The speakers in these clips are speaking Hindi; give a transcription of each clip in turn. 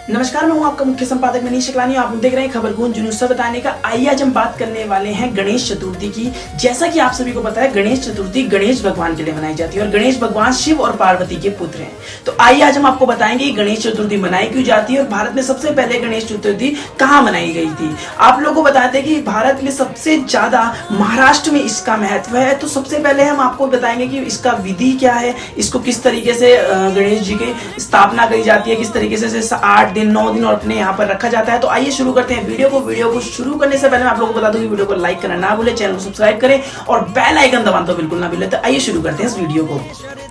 नमस्कार, मैं हूं आपका मुख्य संपादक मनीष शुक्लानी। आप देख रहे हैं खबर गूंज जुनून से बताने का। आइए आज हम बात करने वाले हैं गणेश चतुर्थी की। जैसा कि आप सभी को पता है, गणेश चतुर्थी गणेश भगवान के लिए मनाई जाती है और गणेश भगवान शिव और पार्वती के पुत्र हैं। तो आइए आज हम आपको बताएंगे गणेश चतुर्थी मनाई क्यों जाती है और भारत में सबसे पहले गणेश चतुर्थी कहाँ मनाई गई थी। आप लोगों को बताते हैं कि भारत में सबसे ज्यादा महाराष्ट्र में इसका महत्व है। तो सबसे पहले हम आपको बताएंगे कि इसका विधि क्या है, इसको किस तरीके से गणेश जी की स्थापना करी जाती है, किस तरीके से 8 दिन 9 दिन और अपने यहाँ पर रखा जाता है। तो आइए शुरू करते हैं वीडियो को शुरू करने से पहले मैं आप लोगों को बता दूं कि वीडियो को लाइक करना ना भूलें, चैनल को सब्सक्राइब करें और बेल आइकन दबाना तो बिल्कुल ना भूलें। तो आइए शुरू करते हैं इस वीडियो को।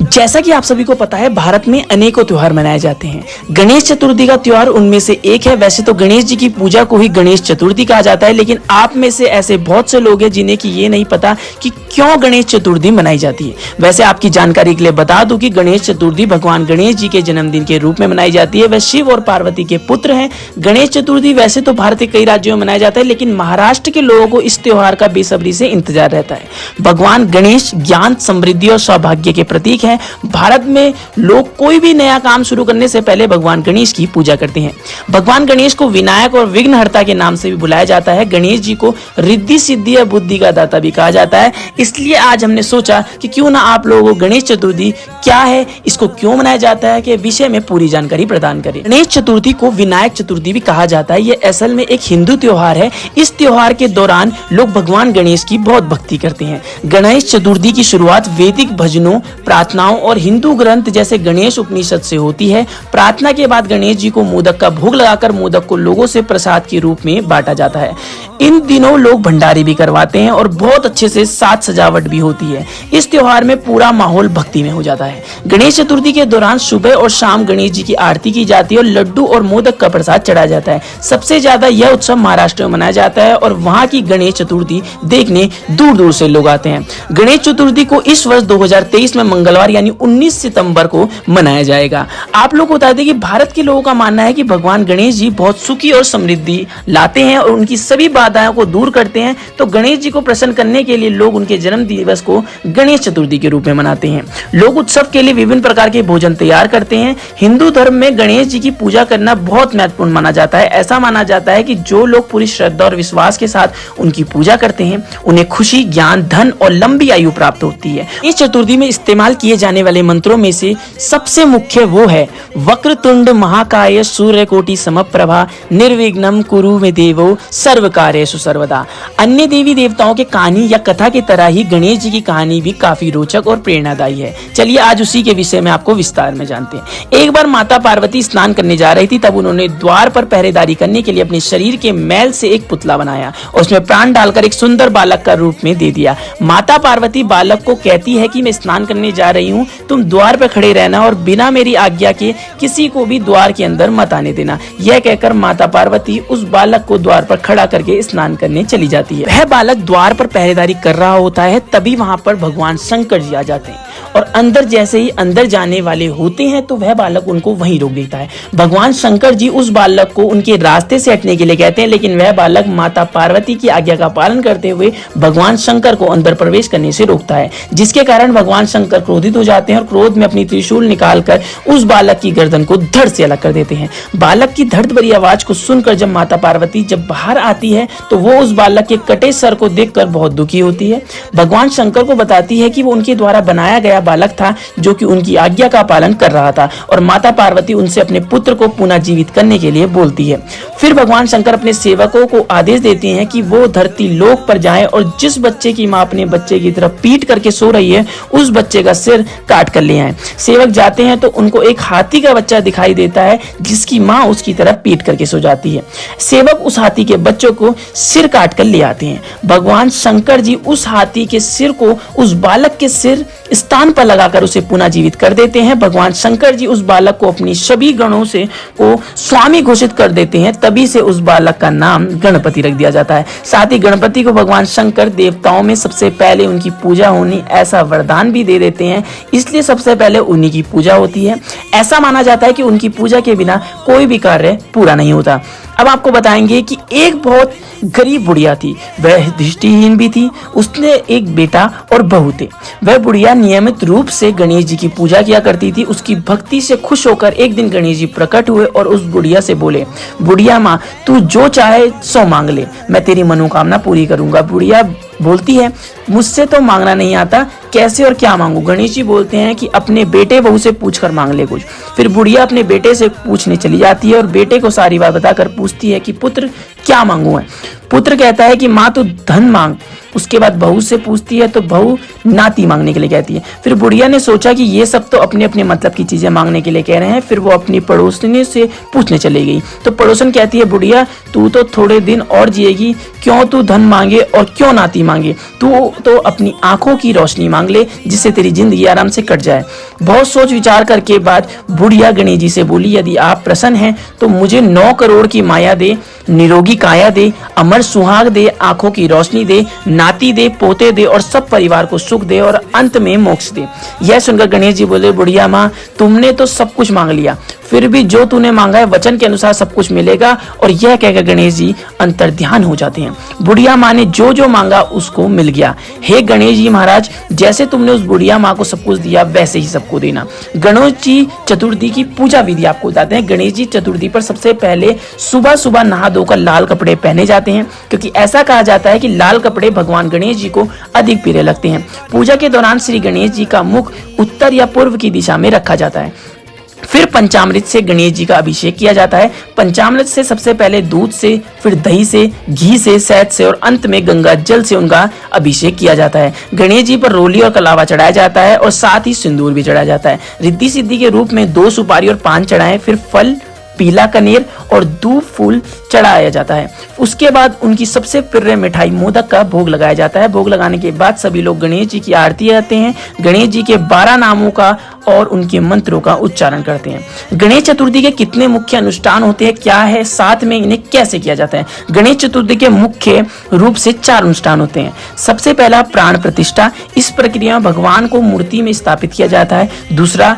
जैसा कि आप सभी को पता है, भारत में अनेकों त्योहार मनाए जाते हैं। गणेश चतुर्थी का त्योहार उनमें से एक है। वैसे तो गणेश जी की पूजा को ही गणेश चतुर्थी कहा जाता है, लेकिन आप में से ऐसे बहुत से लोग हैं जिन्हें कि ये नहीं पता कि क्यों गणेश चतुर्थी मनाई जाती है। वैसे आपकी जानकारी के लिए बता दूं कि गणेश चतुर्थी भगवान गणेश जी के जन्मदिन के रूप में मनाई जाती है। वह शिव और पार्वती के पुत्र हैं। गणेश चतुर्थी वैसे तो भारत के कई राज्यों में मनाया जाता है, लेकिन महाराष्ट्र के लोगों को इस त्योहार का बेसब्री से इंतजार रहता है। भगवान गणेश ज्ञान, समृद्धि और सौभाग्य के प्रतीक हैं। भारत में लोग कोई भी नया काम शुरू करने से पहले भगवान गणेश की पूजा करते हैं। भगवान गणेश को विनायक और विघ्नहर्ता के नाम से भी बुलाया जाता है। गणेश जी को रिद्धि सिद्धि और बुद्धि का दाता भी कहा जाता है। इसलिए आज हमने सोचा कि क्यों ना आप लोगों को गणेश चतुर्थी क्या है, इसको क्यों मनाया जाता है के विषय में पूरी जानकारी प्रदान करें। गणेश चतुर्थी को विनायक चतुर्थी भी कहा जाता है। ये असल में एक हिंदू त्योहार है। इस त्योहार के दौरान लोग भगवान गणेश की बहुत भक्ति करते हैं। गणेश चतुर्थी की शुरुआत वैदिक भजनों, प्रार्थनाओं और हिंदू ग्रंथ जैसे गणेश उपनिषद से होती है। प्रार्थना के बाद गणेश जी को मोदक का भोग लगाकर मोदक को लोगों से प्रसाद के रूप में बांटा जाता है। इन दिनों लोग भंडारे भी करवाते हैं और बहुत अच्छे से साज सजावट भी होती है। इस त्योहार में पूरा माहौल भक्ति में हो जाता है। गणेश चतुर्थी के दौरान सुबह और शाम गणेश जी की आरती की जाती है और लड्डू और मोदक का प्रसाद चढ़ाया जाता है। सबसे ज्यादा यह उत्सव महाराष्ट्र में मनाया जाता है और वहां की गणेश चतुर्थी देखने दूर दूर से लोग आते हैं। गणेश चतुर्थी को इस वर्ष 2023 में मंगलवार यानी 19 सितंबर को मनाया जाएगा। आप लोग को बता दें कि भारत के लोगों का मानना है कि भगवान गणेश जी बहुत सुखी और समृद्धि लाते हैं और उनकी सभी बाधाओं को दूर करते हैं। तो गणेश जी को प्रसन्न करने के लिए लोग उनके जन्म दिवस को गणेश चतुर्थी के रूप में मनाते हैं। लोग उत्सव के लिए विभिन्न प्रकार के भोजन तैयार करते हैं। हिंदू धर्म में गणेश जी की पूजा करना बहुत महत्वपूर्ण माना जाता है। ऐसा माना जाता है कि जो लोग पूरी श्रद्धा और विश्वास के साथ उनकी पूजा करते हैं, उन्हें खुशी, ज्ञान, धन और लंबी आयु प्राप्त होती है। इस चतुर्थी में इस्तेमाल किए जाने वाले मंत्रों में से सबसे मुख्य वो है वक्रतुंड महाकाय सूर्यकोटि समप्रभा निर्विघ्नं कुरु मे देवो सर्व कार्येषु सर्वदा। अन्य देवी देवताओं के कहानी या कथा की तरह ही गणेश जी की कहानी भी काफी रोचक और प्रेरणादायी है। चलिए आज उसी के विषय में आपको विस्तार में जानते हैं। एक बार माता पार्वती स्नान करने जा रही थी, तब उन्होंने द्वार पर पहरेदारी करने के लिए अपने शरीर के मैल से एक पुतला बनाया और उसमें प्राण डालकर एक सुंदर बालक का रूप में दे दिया। माता पार्वती बालक को कहती है कि मैं स्नान करने जा रही हूँ, तुम द्वार पर खड़े रहना और बिना मेरी आज्ञा के किसी को भी द्वार के अंदर मत आने देना। यह कहकर माता पार्वती उस बालक को द्वार पर खड़ा करके स्नान करने चली जाती है। वह बालक द्वार पर पहरेदारी कर रहा होता है, तभी वहां पर भगवान शंकर जी आ जाते हैं और अंदर जैसे ही अंदर जाने वाले होते हैं तो वह बालक उनको वहीं रोक देता है। भगवान शंकर जी उस बालक को उनके रास्ते से हटने के लिए कहते हैं, लेकिन वह बालक माता पार्वती की आज्ञा का पालन करते हुए भगवान शंकर को अंदर प्रवेश करने से रोकता है, जिसके कारण भगवान शंकर क्रोधित हो जाते हैं और क्रोध में अपनी त्रिशूल निकालकर उस बालक की गर्दन को धड़ से अलग कर देते हैं। बालक की धड़ भरी आवाज को सुनकर जब माता पार्वती जब बाहर आती है तो वो उस बालक के कटे सर को देखकर बहुत दुखी होती है। भगवान शंकर को बताती है कि वो उनके द्वारा बनाया गया बालक था जो कि उनकी आज्ञा का पालन कर रहा था और माता पार्वती उनसे अपने पुत्र को पुनः जीवित करने के लिए बोलती है। फिर भगवान शंकर अपने सेवकों को आदेश देते हैं कि वो धरती लोक पर जाएं और जिस बच्चे की माँ अपने बच्चे की तरफ पीट करके सो रही है उस बच्चे का सिर काट कर ले आए। सेवक जाते हैं तो उनको एक हाथी का बच्चा दिखाई देता है जिसकी माँ उसकी तरफ पीट करके सो जाती है। सेवक उस हाथी के बच्चों को सिर काट कर ले आते हैं। भगवान शंकर जी उस हाथी के सिर को उस बालक के सिर स्थान पर लगाकर उसे पुनः जीवित कर देते हैं। भगवान शंकर जी उस बालक को अपनी सभी गणों से को स्वामी घोषित कर देते हैं। तभी से उस बालक का नाम गणपति रख दिया जाता है। साथ ही गणपति को भगवान शंकर देवताओं में सबसे पहले उनकी पूजा होनी ऐसा वरदान भी दे देते हैं, इसलिए सबसे पहले उन्हीं की पूजा होती है। ऐसा माना जाता है कि उनकी पूजा के बिना कोई भी कार्य पूरा नहीं होता। अब आपको बताएंगे कि एक बहुत गरीब बुढ़िया थी, वह दृष्टिहीन भी थी। उसने एक बेटा और बहू थे। वह बुढ़िया नियमित रूप से गणेश जी की पूजा किया करती थी। उसकी भक्ति से खुश होकर एक दिन गणेश जी प्रकट हुए और उस बुढ़िया से बोले, बुढ़िया माँ, तू जो चाहे सो मांग ले, मैं तेरी मनोकामना पूरी करूंगा। बुढ़िया बोलती है, मुझसे तो मांगना नहीं आता, कैसे और क्या मांगू। गणेश जी बोलते हैं कि अपने बेटे बहू से पूछकर मांग ले कुछ। फिर बुढ़िया अपने बेटे से पूछने चली जाती है और बेटे को सारी बात बताकर पूछती है कि पुत्र क्या मांगू है। पुत्र कहता है कि माँ तू धन मांग। उसके बाद बहू से पूछती है तो बहू नाती मांगने के लिए कहती है। फिर बुढ़िया ने सोचा कि ये सब तो अपने अपने मतलब की चीजें मांगने के लिए कह रहे हैं। फिर वो अपनी पड़ोसनी से पूछने चली गई तो पड़ोसन कहती है, बुढ़िया तू तो थोड़े दिन और जिएगी, क्यों तू धन मांगे और क्यों नाती मांगे, तू तो अपनी आंखों की रोशनी मांग ले जिससे तेरी जिंदगी आराम से कट जाए। बहुत सोच विचार करके बाद बुढ़िया गणेश जी से बोली, यदि आप प्रसन्न हैं तो मुझे 9 करोड़ की माया दे, निरोगी काया दे, अमर सुहाग दे, आंखों की रोशनी दे, नाती दे, पोते दे और सब परिवार को सुख दे और अंत में मोक्ष दे। यह सुनकर गणेश जी बोले, बुढ़िया माँ तुमने तो सब कुछ मांग लिया, फिर भी जो तूने मांगा है वचन के अनुसार सब कुछ मिलेगा। और यह कहकर गणेश जी अंतर्ध्यान हो जाते हैं। बुढ़िया माँ ने जो जो मांगा उसको मिल गया। हे गणेश जी महाराज, जैसे तुमने उस बुढ़िया माँ को सब कुछ दिया वैसे ही सबको देना। गणेश जी चतुर्थी की पूजा विधि आपको बताते हैं। गणेश जी चतुर्थी पर सबसे पहले सुबह सुबह नहा धोकर लाल कपड़े पहने जाते हैं, क्योंकि ऐसा कहा जाता है कि लाल कपड़े भगवान गणेश जी को अधिक प्रिय लगते हैं। पूजा के दौरान श्री गणेश जी का मुख उत्तर या पूर्व की दिशा में रखा जाता है। फिर पंचामृत से गणेश जी का अभिषेक किया जाता है। पंचामृत से सबसे पहले दूध से, फिर दही से, घी से, शहद से और अंत में गंगा जल से उनका अभिषेक किया जाता है। गणेश जी पर रोली और कलावा चढ़ाया जाता है और साथ ही सिंदूर भी चढ़ाया जाता है। रिद्धि सिद्धि के रूप में 2 सुपारी और पान चढ़ाएं, फिर फल, पीला कनेर और दूब फूल चढ़ाया जाता है। उसके बाद उनकी सबसे प्रिय मिठाई मोदक का भोग लगाया जाता है। भोग लगाने के बाद सभी लोग गणेश जी की आरती करते हैं, गणेश जी के 12 नामों का और उनके मंत्रों का उच्चारण करते हैं। गणेश चतुर्थी के कितने मुख्य अनुष्ठान होते हैं, क्या है, साथ में इन्हें कैसे किया जाता है। गणेश चतुर्थी के मुख्य रूप से 4 अनुष्ठान होते हैं। सबसे पहला प्राण प्रतिष्ठा। इस प्रक्रिया में भगवान को मूर्ति में स्थापित किया जाता है। दूसरा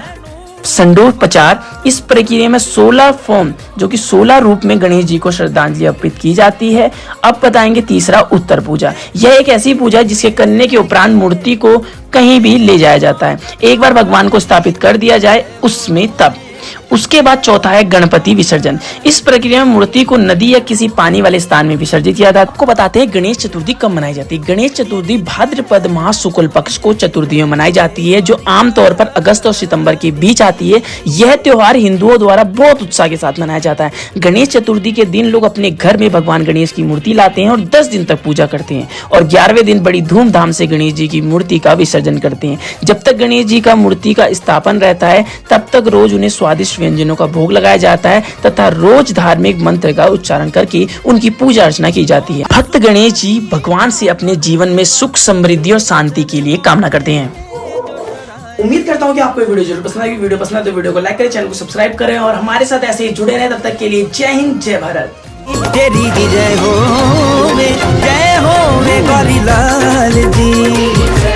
संडोपचार। इस प्रक्रिया में 16 फॉर्म जो कि 16 रूप में गणेश जी को श्रद्धांजलि अर्पित की जाती है। अब बताएंगे तीसरा उत्तर पूजा। यह एक ऐसी पूजा है जिसके करने के उपरांत मूर्ति को कहीं भी ले जाया जाता है। एक बार भगवान को स्थापित कर दिया जाए उसमें तब। उसके बाद चौथा है गणपति विसर्जन। इस प्रक्रिया में मूर्ति को नदी या किसी पानी वाले स्थान में विसर्जित किया जाता है। आपको बताते हैं गणेश चतुर्थी कब मनाई जाती है। गणेश चतुर्थी भाद्रपद माह शुक्ल पक्ष को चतुर्थी में मनाई जाती है, जो आमतौर पर अगस्त और सितंबर के बीच आती है। यह त्योहार हिंदुओं द्वारा बहुत उत्साह के साथ मनाया जाता है। गणेश चतुर्थी के दिन लोग अपने घर में भगवान गणेश की मूर्ति लाते हैं और 10 दिन तक पूजा करते हैं और 11वें दिन बड़ी धूमधाम से गणेश जी की मूर्ति का विसर्जन करते हैं। जब तक गणेश जी का मूर्ति का स्थापन रहता है तब तक रोज उन्हें स्वादिष्ट व्यंजनों का भोग लगाया जाता है तथा रोज धार्मिक मंत्र का उच्चारण करके उनकी पूजा अर्चना की जाती है। भक्त गणेश जी भगवान से अपने जीवन में सुख, समृद्धि और शांति के लिए कामना करते हैं। उम्मीद करता हूँ कि आपको वीडियो जरूर पसंद आएगी। वीडियो पसंद है तो वीडियो को लाइक करें, चैनल को सब्सक्राइब करें और हमारे साथ ऐसे ही जुड़े रहें। तब तक के लिए जय हिंद, जय भारत। तेरी जय हो वे गौरी लाल जी।